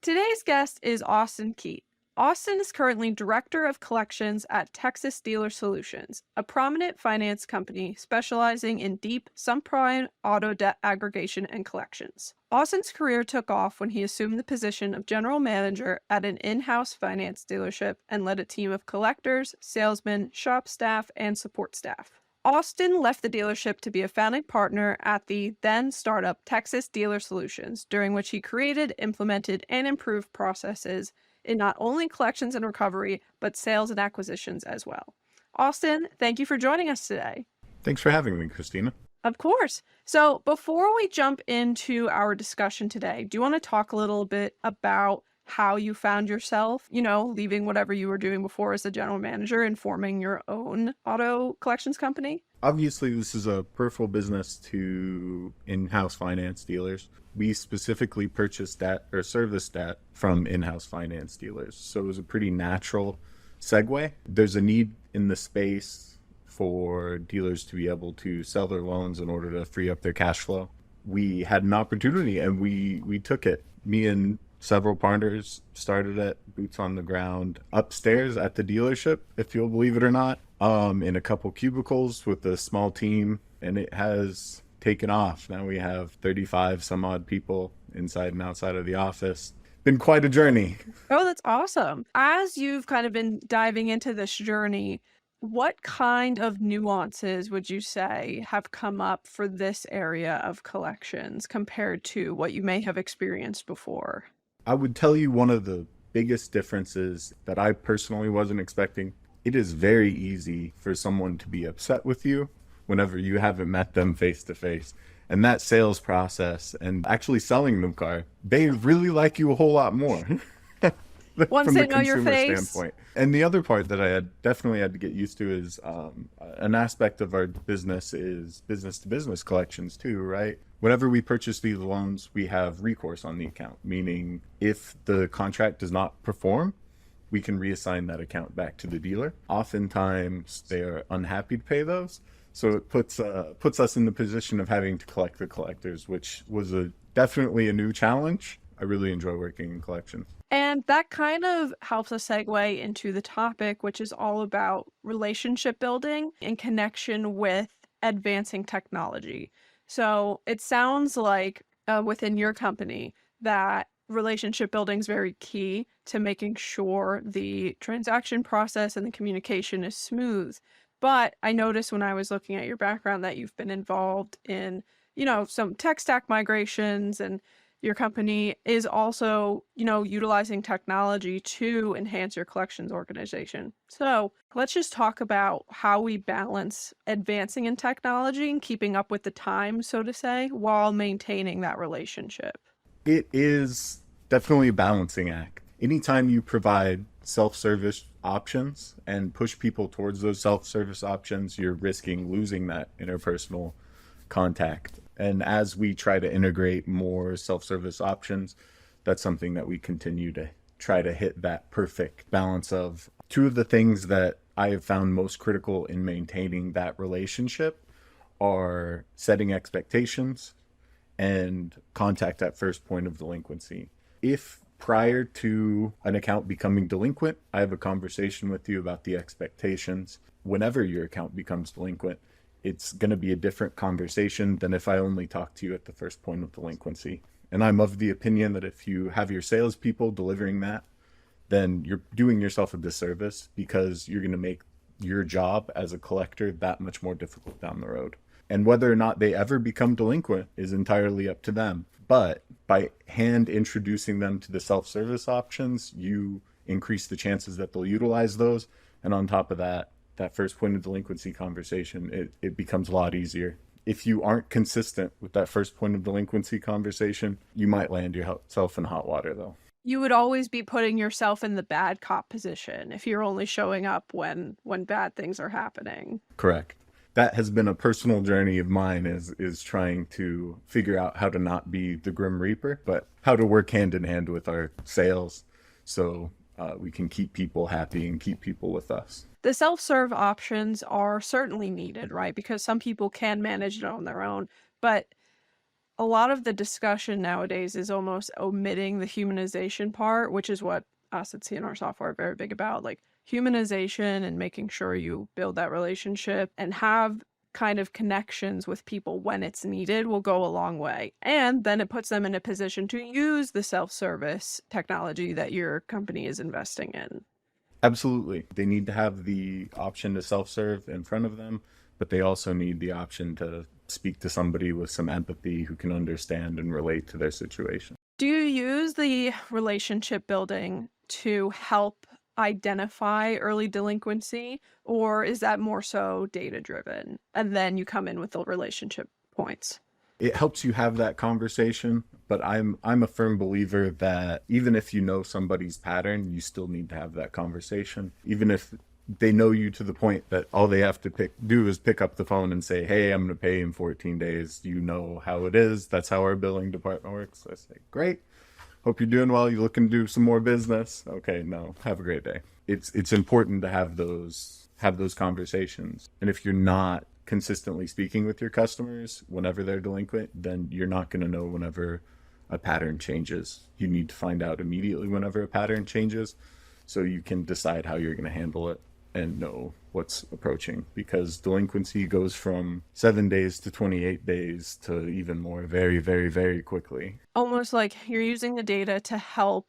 Today's guest is Austin Keate. Austin is currently Director of Collections at Texas Dealer Solutions, a prominent finance company specializing in deep subprime auto debt aggregation and collections. Austin's career took off when he assumed the position of general manager at an in-house finance dealership and led a team of collectors, salesmen, shop staff, and support staff. Austin left the dealership to be a founding partner at the then startup Texas Dealer Solutions, during which he created, implemented, and improved processes in not only collections and recovery, but sales and acquisitions as well. Austin, thank you for joining us today. Thanks for having me, Christina. Of course. So before we jump into our discussion today, do you want to talk a little bit about how you found yourself, leaving whatever you were doing before as a general manager and forming your own auto collections company? Obviously, this is a peripheral business to in-house finance dealers. We specifically purchased that or serviced that from in-house finance dealers. So it was a pretty natural segue. There's a need in the space for dealers to be able to sell their loans in order to free up their cash flow. We had an opportunity and we took it. Me and several partners started at boots on the ground upstairs at the dealership, if you'll believe it or not, in a couple cubicles with a small team, and it has taken off. Now we have 35 some odd people inside and outside of the office. Been quite a journey. Oh, that's awesome. As you've kind of been diving into this journey, what kind of nuances would you say have come up for this area of collections compared to what you may have experienced before? I would tell you one of the biggest differences that I personally wasn't expecting. It is very easy for someone to be upset with you whenever you haven't met them face to face. And that sales process and actually selling them car, they really like you a whole lot more. Once From they the know your consumer face. standpoint. And the other part that I had definitely had to get used to is an aspect of our business is business to business collections too, right? Whenever we purchase these loans, we have recourse on the account, meaning if the contract does not perform, we can reassign that account back to the dealer. Oftentimes, they are unhappy to pay those. So it puts us in the position of having to collect the collectors, which was definitely a new challenge. I really enjoy working in collections. And that kind of helps us segue into the topic, which is all about relationship building in connection with advancing technology. So it sounds like within your company that relationship building is very key to making sure the transaction process and the communication is smooth. But I noticed when I was looking at your background that you've been involved in, some tech stack migrations, and your company is also, utilizing technology to enhance your collections organization. So let's just talk about how we balance advancing in technology and keeping up with the time, so to say, while maintaining that relationship. It is definitely a balancing act. Anytime you provide self-service options and push people towards those self-service options, you're risking losing that interpersonal contact. And as we try to integrate more self-service options, that's something that we continue to try to hit that perfect balance of. Two of the things that I have found most critical in maintaining that relationship are setting expectations and contact at first point of delinquency. If prior to an account becoming delinquent, I have a conversation with you about the expectations. Whenever your account becomes delinquent, it's going to be a different conversation than if I only talk to you at the first point of delinquency. And I'm of the opinion that if you have your salespeople delivering that, then you're doing yourself a disservice because you're going to make your job as a collector that much more difficult down the road. And whether or not they ever become delinquent is entirely up to them. But by hand introducing them to the self-service options, you increase the chances that they'll utilize those. And on top of that, that first point of delinquency conversation, it becomes a lot easier. If you aren't consistent with that first point of delinquency conversation, you might land yourself in hot water though. You would always be putting yourself in the bad cop position if you're only showing up when bad things are happening. Correct. That has been a personal journey of mine is trying to figure out how to not be the Grim Reaper, but how to work hand in hand with our sales so we can keep people happy and keep people with us. The self-serve options are certainly needed, right? Because some people can manage it on their own, but a lot of the discussion nowadays is almost omitting the humanization part, which is what us at C&R Software are very big about, like humanization and making sure you build that relationship and have kind of connections with people when it's needed will go a long way. And then it puts them in a position to use the self-service technology that your company is investing in. Absolutely. They need to have the option to self-serve in front of them, but they also need the option to speak to somebody with some empathy who can understand and relate to their situation. Do you use the relationship building to help identify early delinquency, or is that more so data driven? And then you come in with the relationship points. It helps you have that conversation, but I'm a firm believer that even if you know somebody's pattern, you still need to have that conversation. Even if they know you to the point that all they have to do is pick up the phone and say, "Hey, I'm going to pay in 14 days. You know how it is. That's how our billing department works." I say, "Great. Hope you're doing well. You looking to do some more business?" "Okay, no. Have a great day." It's important to have those conversations. And if you're not consistently speaking with your customers whenever they're delinquent, then you're not going to know whenever a pattern changes. You need to find out immediately whenever a pattern changes so you can decide how you're going to handle it and know what's approaching, because delinquency goes from 7 days to 28 days to even more very, very, very quickly. Almost like you're using the data to help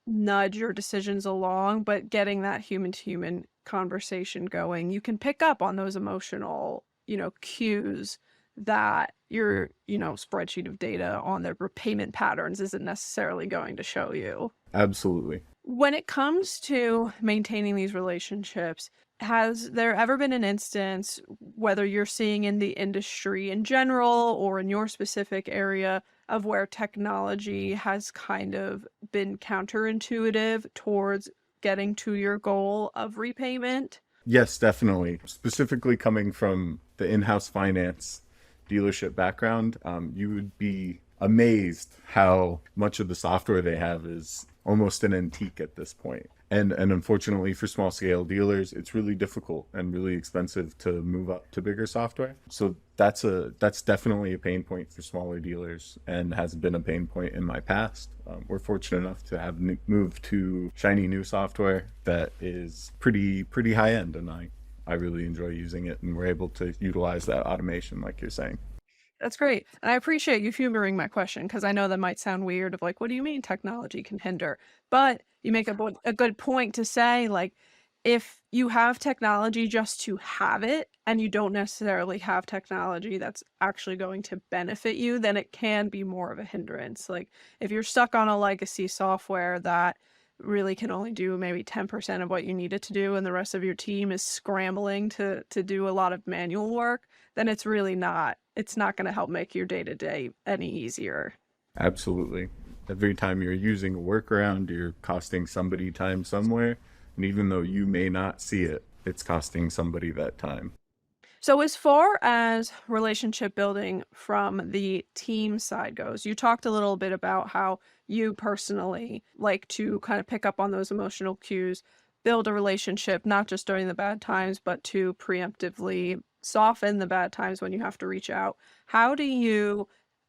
nudge your decisions along, but getting that human to human conversation going, you can pick up on those emotional, cues that your, spreadsheet of data on their repayment patterns isn't necessarily going to show you. Absolutely. When it comes to maintaining these relationships, has there ever been an instance, whether you're seeing in the industry in general or in your specific area, of where technology has kind of been counterintuitive towards getting to your goal of repayment? Yes, definitely. Specifically coming from the in-house finance dealership background, you would be amazed how much of the software they have is almost an antique at this point. And unfortunately for small scale dealers, it's really difficult and really expensive to move up to bigger software. So that's definitely a pain point for smaller dealers and has been a pain point in my past. We're fortunate enough to have moved to shiny new software that is pretty high end, and I really enjoy using it, and we're able to utilize that automation like you're saying. That's great. And I appreciate you humoring my question because I know that might sound weird of like, what do you mean technology can hinder? But you make a good point to say, like, if you have technology just to have it and you don't necessarily have technology that's actually going to benefit you, then it can be more of a hindrance. Like if you're stuck on a legacy software that really can only do maybe 10% of what you need it to do and the rest of your team is scrambling to do a lot of manual work, then it's not going to help make your day-to-day any easier. Absolutely. Every time you're using a workaround, you're costing somebody time somewhere. And even though you may not see it, it's costing somebody that time. So as far as relationship building from the team side goes, you talked a little bit about how you personally like to kind of pick up on those emotional cues, build a relationship, not just during the bad times, but to preemptively soften the bad times when you have to reach out. How do you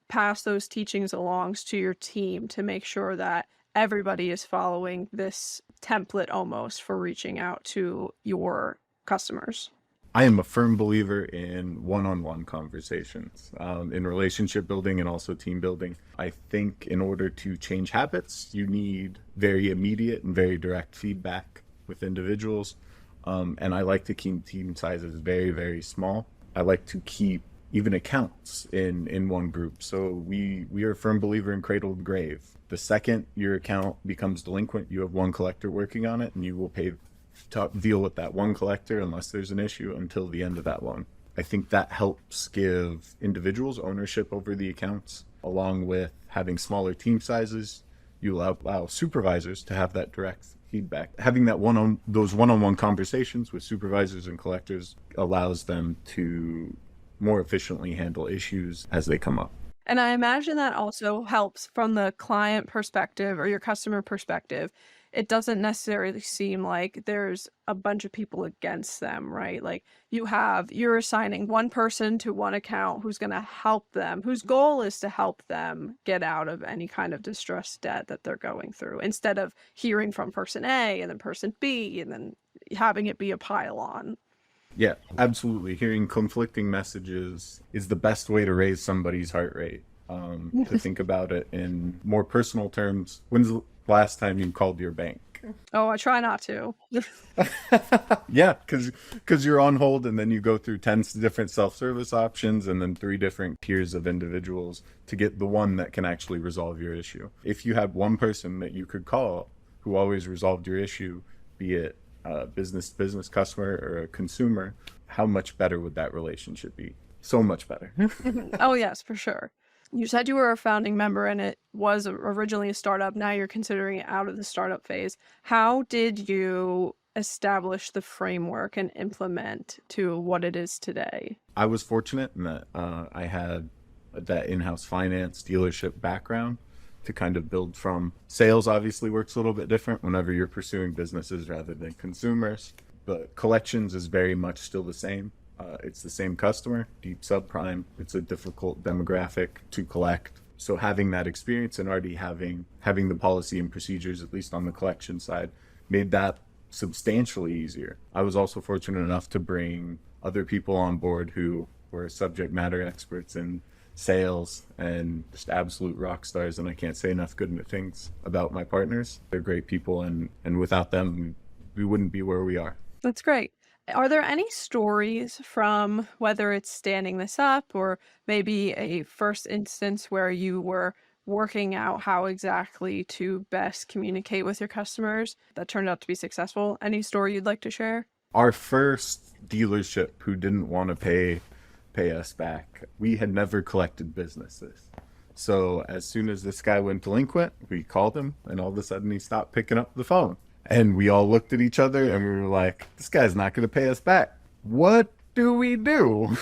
pass those teachings along to your team to make sure that everybody is following this template almost for reaching out to your customers? I am a firm believer in one-on-one conversations, in relationship building and also team building. I think in order to change habits, you need very immediate and very direct feedback with individuals. And I like to keep team sizes very, very small. I like to keep even accounts in one group. So we are a firm believer in cradle to grave. The second your account becomes delinquent, you have one collector working on it, and you will pay to deal with that one collector unless there's an issue until the end of that loan. I think that helps give individuals ownership over the accounts, along with having smaller team sizes. You allow supervisors to have that direct feedback. Having those one-on-one conversations with supervisors and collectors allows them to more efficiently handle issues as they come up. And I imagine that also helps from the client perspective or your customer perspective. It doesn't necessarily seem like there's a bunch of people against them, right? Like you're assigning one person to one account who's going to help them, whose goal is to help them get out of any kind of distressed debt that they're going through, instead of hearing from person A and then person B and then having it be a pile on. Yeah, absolutely. Hearing conflicting messages is the best way to raise somebody's heart rate. To think about it in more personal terms, when's the last time you called your bank? Oh, I try not to. Yeah, because you're on hold and then you go through 10 different self-service options and then 3 different tiers of individuals to get the one that can actually resolve your issue. If you had one person that you could call who always resolved your issue, be it a business to business customer or a consumer, how much better would that relationship be? So much better. Oh, yes, for sure. You said you were a founding member and it was originally a startup. Now you're considering it out of the startup phase. How did you establish the framework and implement to what it is today? I was fortunate in that I had that in-house finance dealership background to kind of build from. Sales obviously works a little bit different whenever you're pursuing businesses rather than consumers, but collections is very much still the same. It's the same customer, deep subprime. It's a difficult demographic to collect. So having that experience and already having the policy and procedures, at least on the collection side, made that substantially easier. I was also fortunate enough to bring other people on board who were subject matter experts in sales and just absolute rock stars. And I can't say enough good things about my partners. They're great people, and without them, we wouldn't be where we are. That's great. Are there any stories from whether it's standing this up or maybe a first instance where you were working out how exactly to best communicate with your customers that turned out to be successful? Any story you'd like to share? Our first dealership who didn't want to pay us back, we had never collected businesses. So as soon as this guy went delinquent, we called him and all of a sudden he stopped picking up the phone. And we all looked at each other and we were like, this guy's not going to pay us back. What do we do?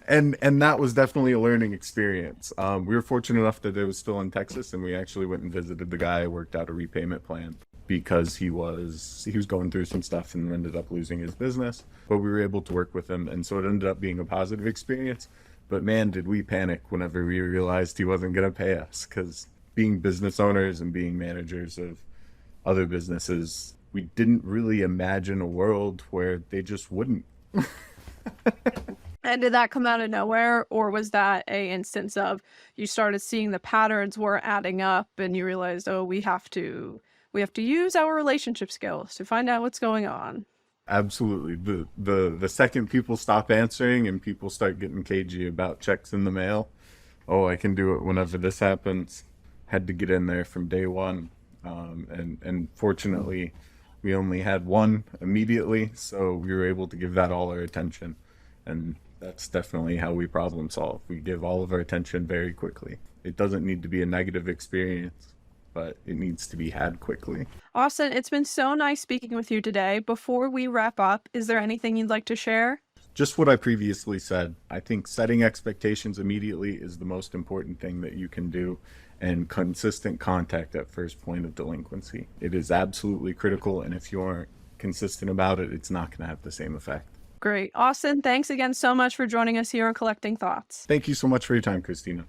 and that was definitely a learning experience. We were fortunate enough that it was still in Texas, and we actually went and visited the guy, worked out a repayment plan because he was going through some stuff and ended up losing his business. But we were able to work with him, and so it ended up being a positive experience. But man, did we panic whenever we realized he wasn't going to pay us, because being business owners and being managers of other businesses, we didn't really imagine a world where they just wouldn't. And did that come out of nowhere, or was that a instance of you started seeing the patterns were adding up and you realized, oh, we have to use our relationship skills to find out what's going on? Absolutely. The second people stop answering and people start getting cagey about checks in the mail, oh, I can do it whenever this happens. Had to get in there from day one. And fortunately, we only had one immediately, so we were able to give that all our attention. And that's definitely how we problem solve. We give all of our attention very quickly. It doesn't need to be a negative experience, but it needs to be had quickly. Austin, it's been so nice speaking with you today. Before we wrap up, is there anything you'd like to share? Just what I previously said. I think setting expectations immediately is the most important thing that you can do, and consistent contact at first point of delinquency. It is absolutely critical, and if you aren't consistent about it, it's not going to have the same effect. Great. Austin, thanks again so much for joining us here on Collecting Thoughts. Thank you so much for your time, Christina.